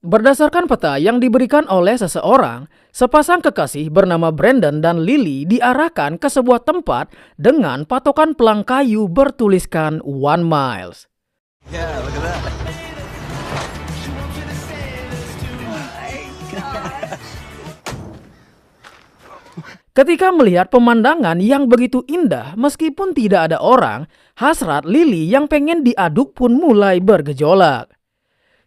Berdasarkan peta yang diberikan oleh seseorang, sepasang kekasih bernama Brandon dan Lily diarahkan ke sebuah tempat dengan patokan pelang kayu bertuliskan 1 miles. Yeah, look at that. Ketika melihat pemandangan yang begitu indah meskipun tidak ada orang, hasrat Lily yang pengen diaduk pun mulai bergejolak.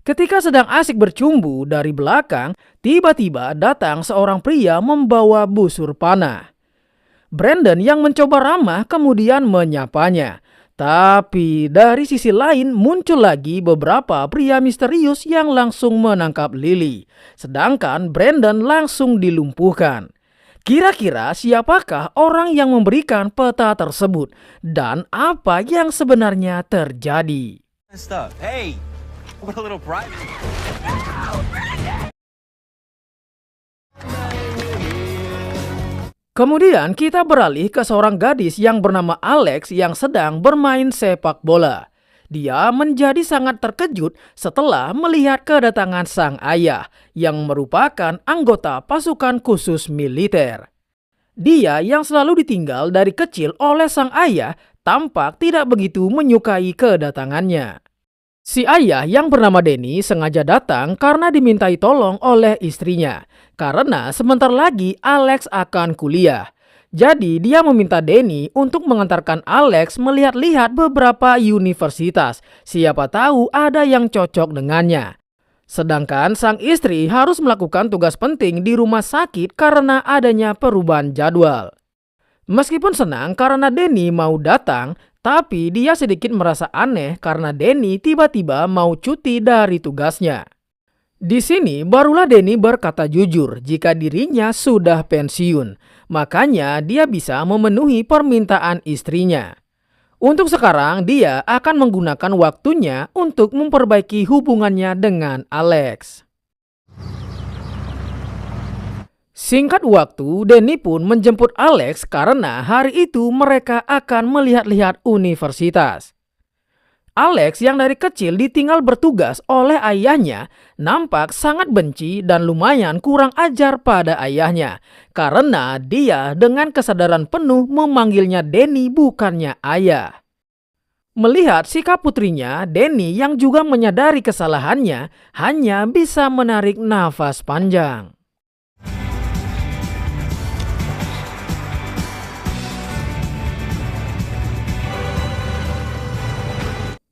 Ketika sedang asik bercumbu, dari belakang tiba-tiba datang seorang pria membawa busur panah. Brandon yang mencoba ramah kemudian menyapanya. Tapi dari sisi lain muncul lagi beberapa pria misterius yang langsung menangkap Lily. Sedangkan Brandon langsung dilumpuhkan. Kira-kira siapakah orang yang memberikan peta tersebut? Dan apa yang sebenarnya terjadi? Stuff. Hey, what a little private. Kemudian kita beralih ke seorang gadis yang bernama Alex yang sedang bermain sepak bola. Dia menjadi sangat terkejut setelah melihat kedatangan sang ayah yang merupakan anggota pasukan khusus militer. Dia yang selalu ditinggal dari kecil oleh sang ayah tampak tidak begitu menyukai kedatangannya. Si ayah yang bernama Danny sengaja datang karena dimintai tolong oleh istrinya. Karena sebentar lagi Alex akan kuliah. Jadi dia meminta Danny untuk mengantarkan Alex melihat-lihat beberapa universitas. Siapa tahu ada yang cocok dengannya. Sedangkan sang istri harus melakukan tugas penting di rumah sakit karena adanya perubahan jadwal. Meskipun senang karena Danny mau datang, tapi dia sedikit merasa aneh karena Danny tiba-tiba mau cuti dari tugasnya. Di sini barulah Danny berkata jujur jika dirinya sudah pensiun, makanya dia bisa memenuhi permintaan istrinya. Untuk sekarang dia akan menggunakan waktunya untuk memperbaiki hubungannya dengan Alex. Singkat waktu, Danny pun menjemput Alex karena hari itu mereka akan melihat-lihat universitas. Alex yang dari kecil ditinggal bertugas oleh ayahnya nampak sangat benci dan lumayan kurang ajar pada ayahnya karena dia dengan kesadaran penuh memanggilnya Danny bukannya ayah. Melihat sikap putrinya, Danny yang juga menyadari kesalahannya hanya bisa menarik nafas panjang.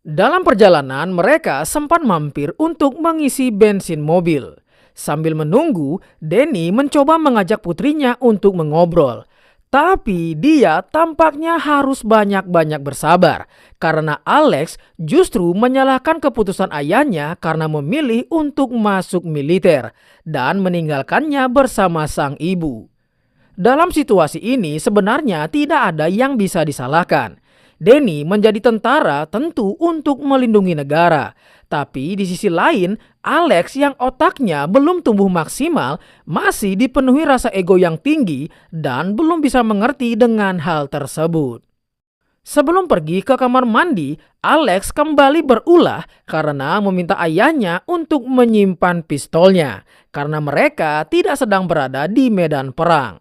Dalam perjalanan, mereka sempat mampir untuk mengisi bensin mobil. Sambil menunggu, Danny mencoba mengajak putrinya untuk mengobrol. Tapi dia tampaknya harus banyak-banyak bersabar. Karena Alex justru menyalahkan keputusan ayahnya karena memilih untuk masuk militer dan meninggalkannya bersama sang ibu. Dalam situasi ini sebenarnya tidak ada yang bisa disalahkan. Danny menjadi tentara tentu untuk melindungi negara. Tapi di sisi lain, Alex yang otaknya belum tumbuh maksimal masih dipenuhi rasa ego yang tinggi dan belum bisa mengerti dengan hal tersebut. Sebelum pergi ke kamar mandi, Alex kembali berulah karena meminta ayahnya untuk menyimpan pistolnya karena mereka tidak sedang berada di medan perang.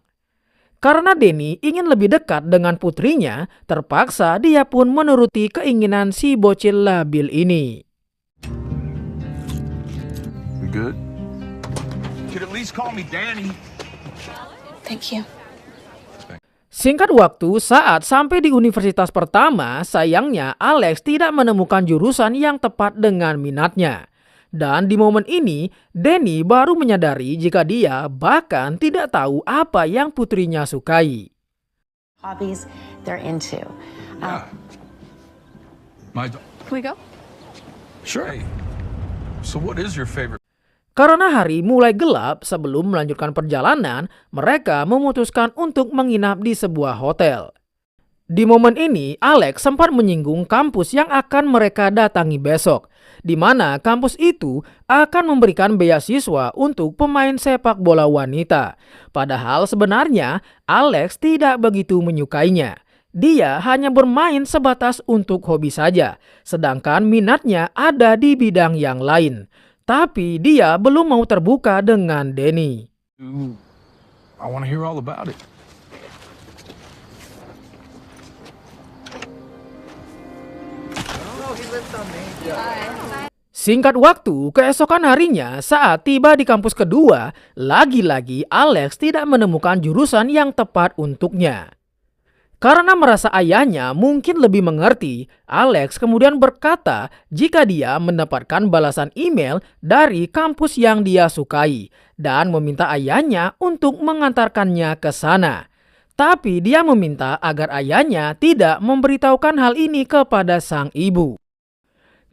Karena Danny ingin lebih dekat dengan putrinya, terpaksa dia pun menuruti keinginan si bocil labil ini. You good? You could at least call me Danny. Thank you. Singkat waktu, saat sampai di universitas pertama, sayangnya Alex tidak menemukan jurusan yang tepat dengan minatnya. Dan di momen ini, Danny baru menyadari jika dia bahkan tidak tahu apa yang putrinya sukai. Hobbies they're into. Yeah. Can we go? Sure. Hey, so what is your favorite? Karena hari mulai gelap, sebelum melanjutkan perjalanan, mereka memutuskan untuk menginap di sebuah hotel. Di momen ini, Alex sempat menyinggung kampus yang akan mereka datangi besok, di mana kampus itu akan memberikan beasiswa untuk pemain sepak bola wanita. Padahal sebenarnya Alex tidak begitu menyukainya. Dia hanya bermain sebatas untuk hobi saja, sedangkan minatnya ada di bidang yang lain. Tapi dia belum mau terbuka dengan Danny. I want to hear all about it. Singkat waktu, keesokan harinya saat tiba di kampus kedua, lagi-lagi Alex tidak menemukan jurusan yang tepat untuknya. Karena merasa ayahnya mungkin lebih mengerti, Alex kemudian berkata jika dia mendapatkan balasan email dari kampus yang dia sukai dan meminta ayahnya untuk mengantarkannya ke sana. Tapi dia meminta agar ayahnya tidak memberitahukan hal ini kepada sang ibu.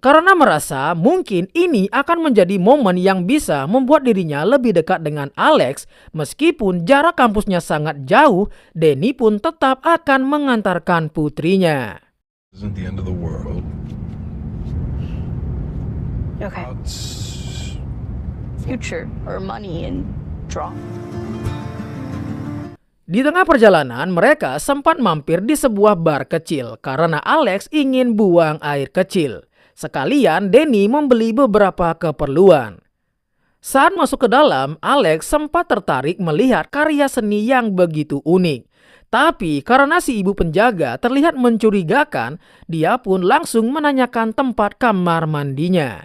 Karena merasa mungkin ini akan menjadi momen yang bisa membuat dirinya lebih dekat dengan Alex, meskipun jarak kampusnya sangat jauh, Danny pun tetap akan mengantarkan putrinya. Isn't the end of the world. Okay. It's Future or money and draw. Di tengah perjalanan, mereka sempat mampir di sebuah bar kecil karena Alex ingin buang air kecil. Sekalian Danny membeli beberapa keperluan. Saat masuk ke dalam, Alex sempat tertarik melihat karya seni yang begitu unik. Tapi karena si ibu penjaga terlihat mencurigakan, dia pun langsung menanyakan tempat kamar mandinya.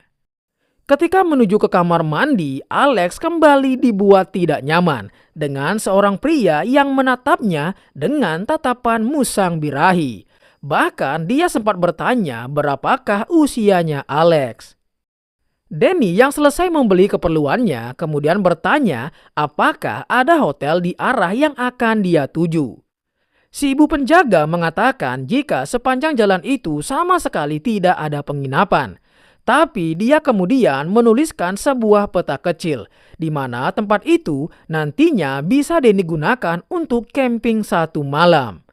Ketika menuju ke kamar mandi, Alex kembali dibuat tidak nyaman dengan seorang pria yang menatapnya dengan tatapan musang birahi. Bahkan dia sempat bertanya berapakah usianya Alex. Danny yang selesai membeli keperluannya kemudian bertanya apakah ada hotel di arah yang akan dia tuju. Si ibu penjaga mengatakan jika sepanjang jalan itu sama sekali tidak ada penginapan. Tapi dia kemudian menuliskan sebuah peta kecil di mana tempat itu nantinya bisa Danny gunakan untuk camping 1 malam.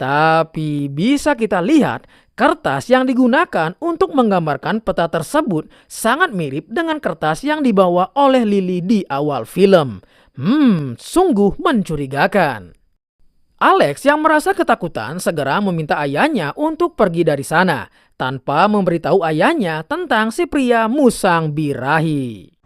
Tapi bisa kita lihat kertas yang digunakan untuk menggambarkan peta tersebut sangat mirip dengan kertas yang dibawa oleh Lily di awal film. Sungguh mencurigakan. Alex yang merasa ketakutan segera meminta ayahnya untuk pergi dari sana tanpa memberitahu ayahnya tentang si pria musang birahi.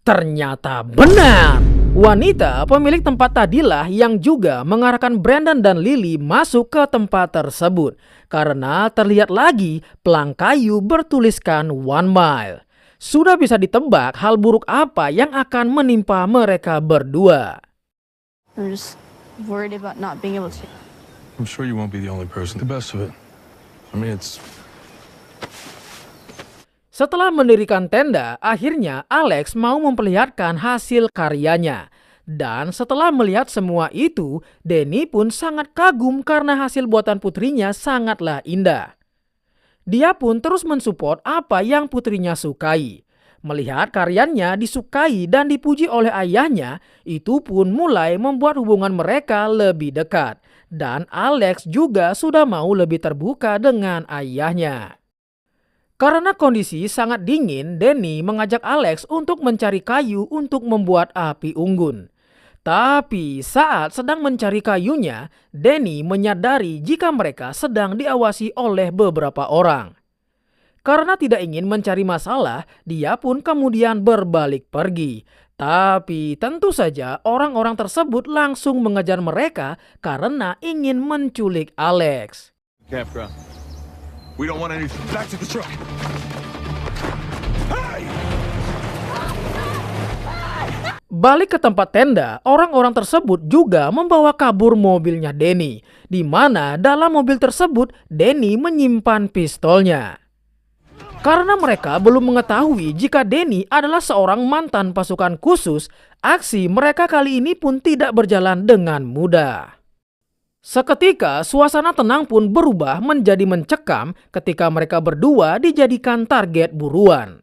Ternyata benar. Wanita pemilik tempat tadilah yang juga mengarahkan Brandon dan Lily masuk ke tempat tersebut karena terlihat lagi pelang kayu bertuliskan 1 mile. Sudah bisa ditebak hal buruk apa yang akan menimpa mereka berdua. I'm just worried about not being able to. I'm sure you won't be the only person. The best of it. I mean, it's Setelah mendirikan tenda, akhirnya Alex mau memperlihatkan hasil karyanya. Dan setelah melihat semua itu, Danny pun sangat kagum karena hasil buatan putrinya sangatlah indah. Dia pun terus mensupport apa yang putrinya sukai. Melihat karyanya disukai dan dipuji oleh ayahnya, itu pun mulai membuat hubungan mereka lebih dekat. Dan Alex juga sudah mau lebih terbuka dengan ayahnya. Karena kondisi sangat dingin, Danny mengajak Alex untuk mencari kayu untuk membuat api unggun. Tapi saat sedang mencari kayunya, Danny menyadari jika mereka sedang diawasi oleh beberapa orang. Karena tidak ingin mencari masalah, dia pun kemudian berbalik pergi. Tapi tentu saja orang-orang tersebut langsung mengejar mereka karena ingin menculik Alex. Campground. We don't want anything. Back to the truck. Hey! Balik ke tempat tenda, orang-orang tersebut juga membawa kabur mobilnya Danny, di mana dalam mobil tersebut Danny menyimpan pistolnya. Karena mereka belum mengetahui jika Danny adalah seorang mantan pasukan khusus, aksi mereka kali ini pun tidak berjalan dengan mudah. Seketika suasana tenang pun berubah menjadi mencekam ketika mereka berdua dijadikan target buruan.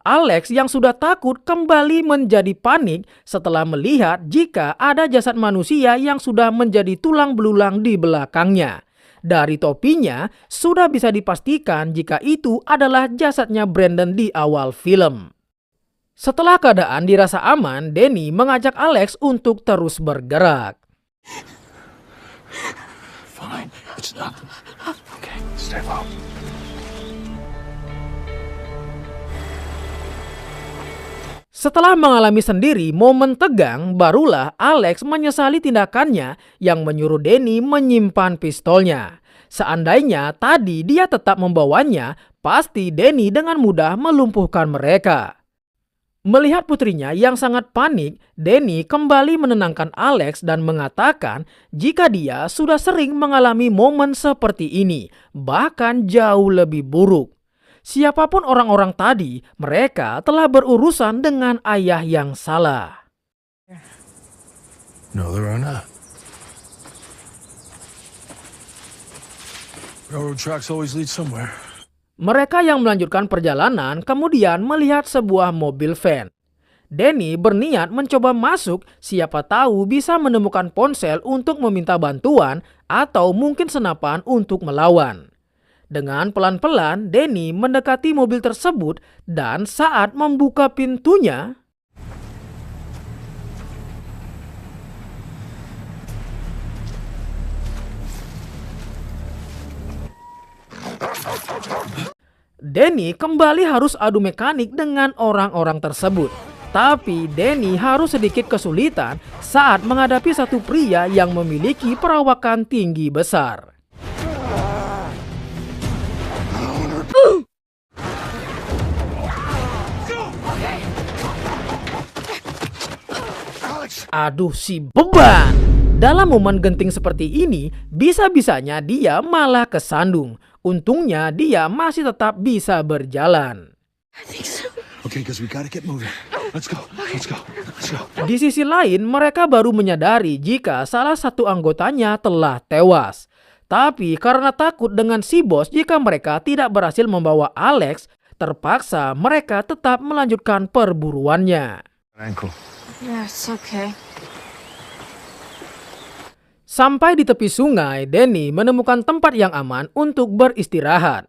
Alex yang sudah takut kembali menjadi panik setelah melihat jika ada jasad manusia yang sudah menjadi tulang belulang di belakangnya. Dari topinya, sudah bisa dipastikan jika itu adalah jasadnya Brandon di awal film. Setelah keadaan dirasa aman, Danny mengajak Alex untuk terus bergerak. Fine. It's not. Okay, stay low. Setelah mengalami sendiri momen tegang, barulah Alex menyesali tindakannya yang menyuruh Danny menyimpan pistolnya. Seandainya tadi dia tetap membawanya, pasti Danny dengan mudah melumpuhkan mereka. Melihat putrinya yang sangat panik, Danny kembali menenangkan Alex dan mengatakan jika dia sudah sering mengalami momen seperti ini, bahkan jauh lebih buruk. Siapapun orang-orang tadi, mereka telah berurusan dengan ayah yang salah. No, there are not. Railroad tracks always lead somewhere. Mereka yang melanjutkan perjalanan kemudian melihat sebuah mobil van. Danny berniat mencoba masuk, siapa tahu bisa menemukan ponsel untuk meminta bantuan atau mungkin senapan untuk melawan. Dengan pelan-pelan, Danny mendekati mobil tersebut dan saat membuka pintunya, Danny kembali harus adu mekanik dengan orang-orang tersebut. Tapi Danny harus sedikit kesulitan saat menghadapi satu pria yang memiliki perawakan tinggi besar. Aduh si beban. Dalam momen genting seperti ini, bisa-bisanya dia malah kesandung. Untungnya dia masih tetap bisa berjalan. I think so. Okay, because we gotta get moving. Let's go. Let's go. Let's go. Di sisi lain, mereka baru menyadari jika salah satu anggotanya telah tewas. Tapi karena takut dengan si bos jika mereka tidak berhasil membawa Alex, terpaksa mereka tetap melanjutkan perburuannya. Ankle. Yeah, it's okay. Sampai di tepi sungai, Danny menemukan tempat yang aman untuk beristirahat.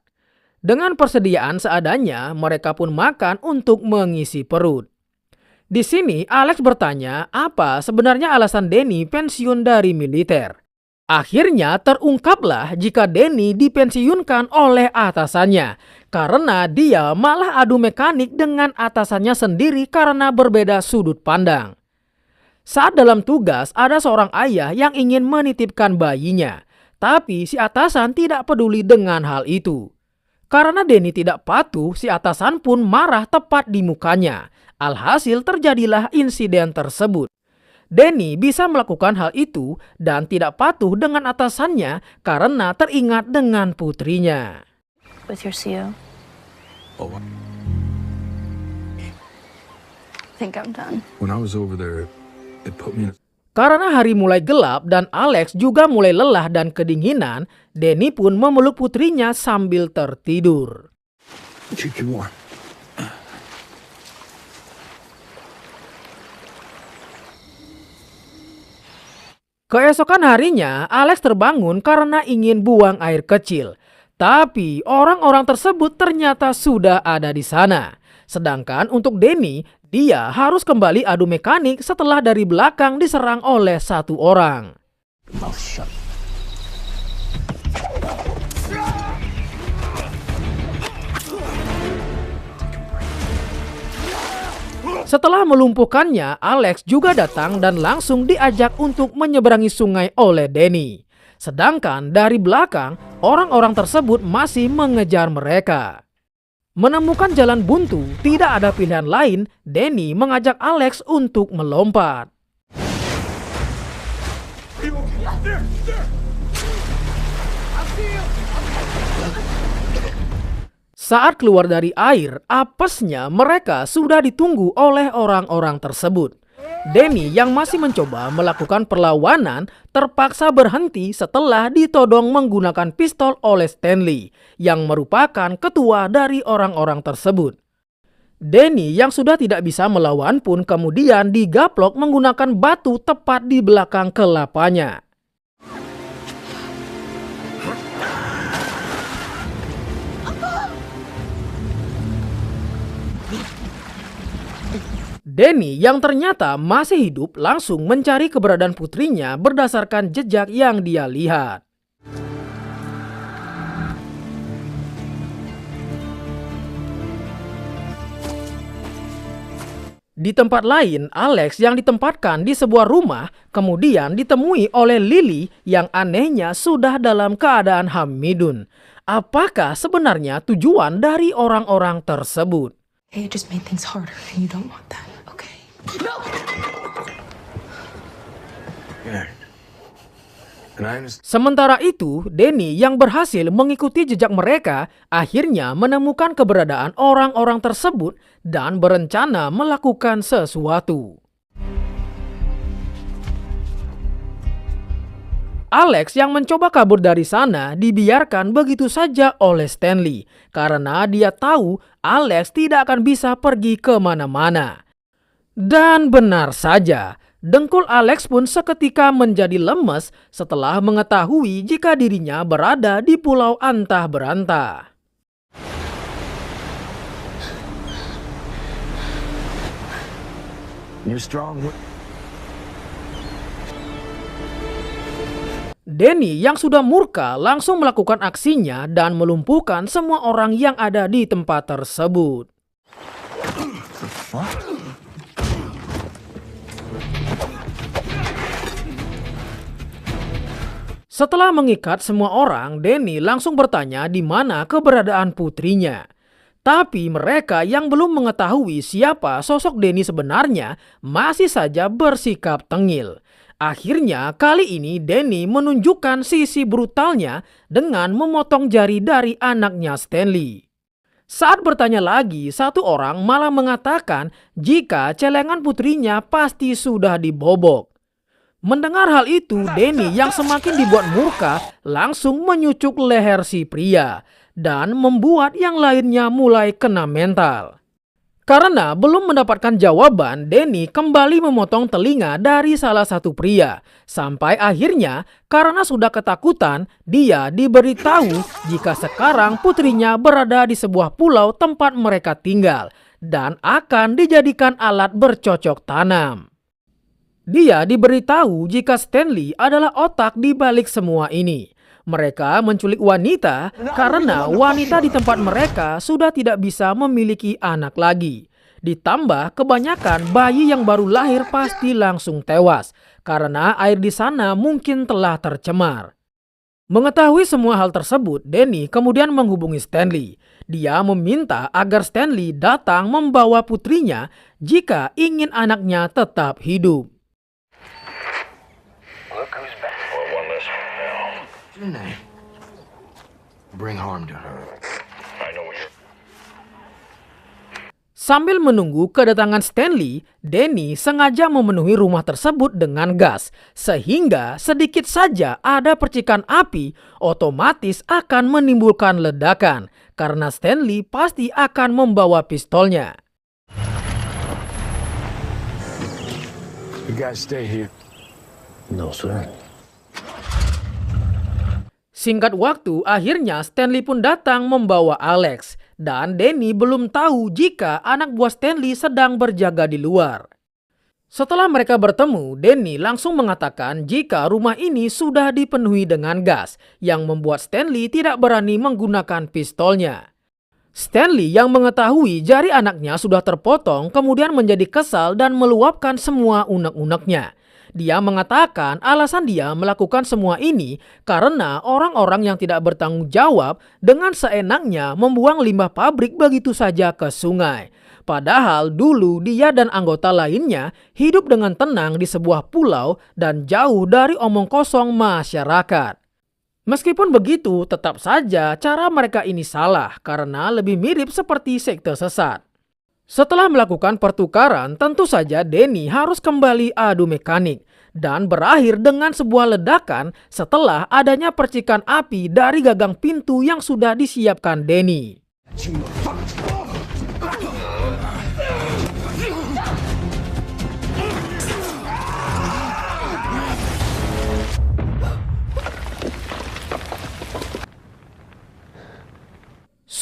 Dengan persediaan seadanya, mereka pun makan untuk mengisi perut. Di sini, Alex bertanya apa sebenarnya alasan Danny pensiun dari militer. Akhirnya terungkaplah jika Danny dipensiunkan oleh atasannya karena dia malah adu mekanik dengan atasannya sendiri karena berbeda sudut pandang. Saat dalam tugas ada seorang ayah yang ingin menitipkan bayinya, tapi si atasan tidak peduli dengan hal itu. Karena Danny tidak patuh, si atasan pun marah tepat di mukanya. Alhasil terjadilah insiden tersebut. Danny bisa melakukan hal itu dan tidak patuh dengan atasannya karena teringat dengan putrinya. With your CO. Oh, I think I'm done. when I was over there, it put me in a... Karena hari mulai gelap dan Alex juga mulai lelah dan kedinginan, Danny pun memeluk putrinya sambil tertidur. Keep you warm. Keesokan harinya, Alex terbangun karena ingin buang air kecil. Tapi orang-orang tersebut ternyata sudah ada di sana. Sedangkan untuk Danny, dia harus kembali adu mekanik setelah dari belakang diserang oleh satu orang. Setelah melumpuhkannya, Alex juga datang dan langsung diajak untuk menyeberangi sungai oleh Danny. Sedangkan dari belakang, orang-orang tersebut masih mengejar mereka. Menemukan jalan buntu, tidak ada pilihan lain, Danny mengajak Alex untuk melompat. Saat keluar dari air, apesnya mereka sudah ditunggu oleh orang-orang tersebut. Danny yang masih mencoba melakukan perlawanan terpaksa berhenti setelah ditodong menggunakan pistol oleh Stanley yang merupakan ketua dari orang-orang tersebut. Danny yang sudah tidak bisa melawan pun kemudian digaplok menggunakan batu tepat di belakang kelapanya. Danny yang ternyata masih hidup langsung mencari keberadaan putrinya berdasarkan jejak yang dia lihat. Di tempat lain, Alex yang ditempatkan di sebuah rumah kemudian ditemui oleh Lily yang anehnya sudah dalam keadaan hamidun. Apakah sebenarnya tujuan dari orang-orang tersebut? It just made things harder, and you don't want that, okay? No! Yeah. And I understand. Sementara itu, Danny yang berhasil mengikuti jejak mereka akhirnya menemukan keberadaan orang-orang tersebut dan berencana melakukan sesuatu. Alex yang mencoba kabur dari sana dibiarkan begitu saja oleh Stanley karena dia tahu Alex tidak akan bisa pergi kemana-mana. Dan benar saja, dengkul Alex pun seketika menjadi lemes setelah mengetahui jika dirinya berada di pulau antah berantah. You're strong. Danny yang sudah murka langsung melakukan aksinya dan melumpuhkan semua orang yang ada di tempat tersebut. Setelah mengikat semua orang, Danny langsung bertanya di mana keberadaan putrinya. Tapi mereka yang belum mengetahui siapa sosok Danny sebenarnya masih saja bersikap tengil. Akhirnya kali ini Danny menunjukkan sisi brutalnya dengan memotong jari dari anaknya Stanley. Saat bertanya lagi, satu orang malah mengatakan jika celengan putrinya pasti sudah dibobok. Mendengar hal itu, Danny yang semakin dibuat murka langsung menyucuk leher si pria dan membuat yang lainnya mulai kena mental. Karena belum mendapatkan jawaban, Danny kembali memotong telinga dari salah satu pria. Sampai akhirnya, karena sudah ketakutan, dia diberitahu jika sekarang putrinya berada di sebuah pulau tempat mereka tinggal dan akan dijadikan alat bercocok tanam. Dia diberitahu jika Stanley adalah otak di balik semua ini. Mereka menculik wanita karena wanita di tempat mereka sudah tidak bisa memiliki anak lagi. Ditambah kebanyakan bayi yang baru lahir pasti langsung tewas karena air di sana mungkin telah tercemar. Mengetahui semua hal tersebut, Danny kemudian menghubungi Stanley. Dia meminta agar Stanley datang membawa putrinya jika ingin anaknya tetap hidup. Your name. Bring harm to her. I know what you're. Sambil menunggu kedatangan Stanley, Danny sengaja memenuhi rumah tersebut dengan gas. Sehingga sedikit saja ada percikan api, otomatis akan menimbulkan ledakan. Karena Stanley pasti akan membawa pistolnya. You guys stay here. No, sir. Singkat waktu, akhirnya Stanley pun datang membawa Alex. Dan Danny belum tahu jika anak buah Stanley sedang berjaga di luar. Setelah mereka bertemu, Danny langsung mengatakan jika rumah ini sudah dipenuhi dengan gas yang membuat Stanley tidak berani menggunakan pistolnya. Stanley yang mengetahui jari anaknya sudah terpotong kemudian menjadi kesal dan meluapkan semua unek-uneknya. Dia mengatakan alasan dia melakukan semua ini karena orang-orang yang tidak bertanggung jawab dengan seenaknya membuang limbah pabrik begitu saja ke sungai. Padahal dulu dia dan anggota lainnya hidup dengan tenang di sebuah pulau dan jauh dari omong kosong masyarakat. Meskipun begitu, tetap saja cara mereka ini salah karena lebih mirip seperti sekte sesat. Setelah melakukan pertukaran, tentu saja Danny harus kembali adu mekanik dan berakhir dengan sebuah ledakan setelah adanya percikan api dari gagang pintu yang sudah disiapkan Danny.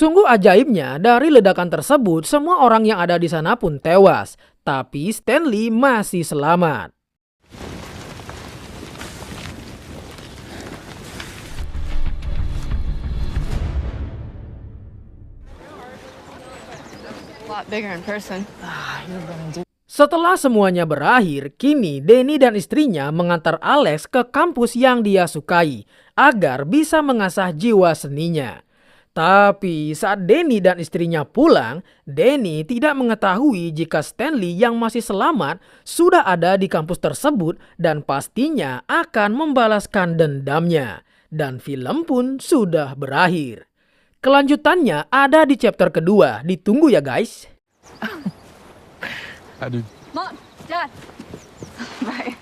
Sungguh ajaibnya, dari ledakan tersebut semua orang yang ada di sana pun tewas, tapi Stanley masih selamat. A lot bigger in person. Setelah semuanya berakhir, kini Danny dan istrinya mengantar Alex ke kampus yang dia sukai agar bisa mengasah jiwa seninya. Tapi saat Danny dan istrinya pulang, Danny tidak mengetahui jika Stanley yang masih selamat sudah ada di kampus tersebut dan pastinya akan membalaskan dendamnya. Dan film pun sudah berakhir. Kelanjutannya ada di chapter kedua, ditunggu ya guys. I did. Mom, Dad. Bye.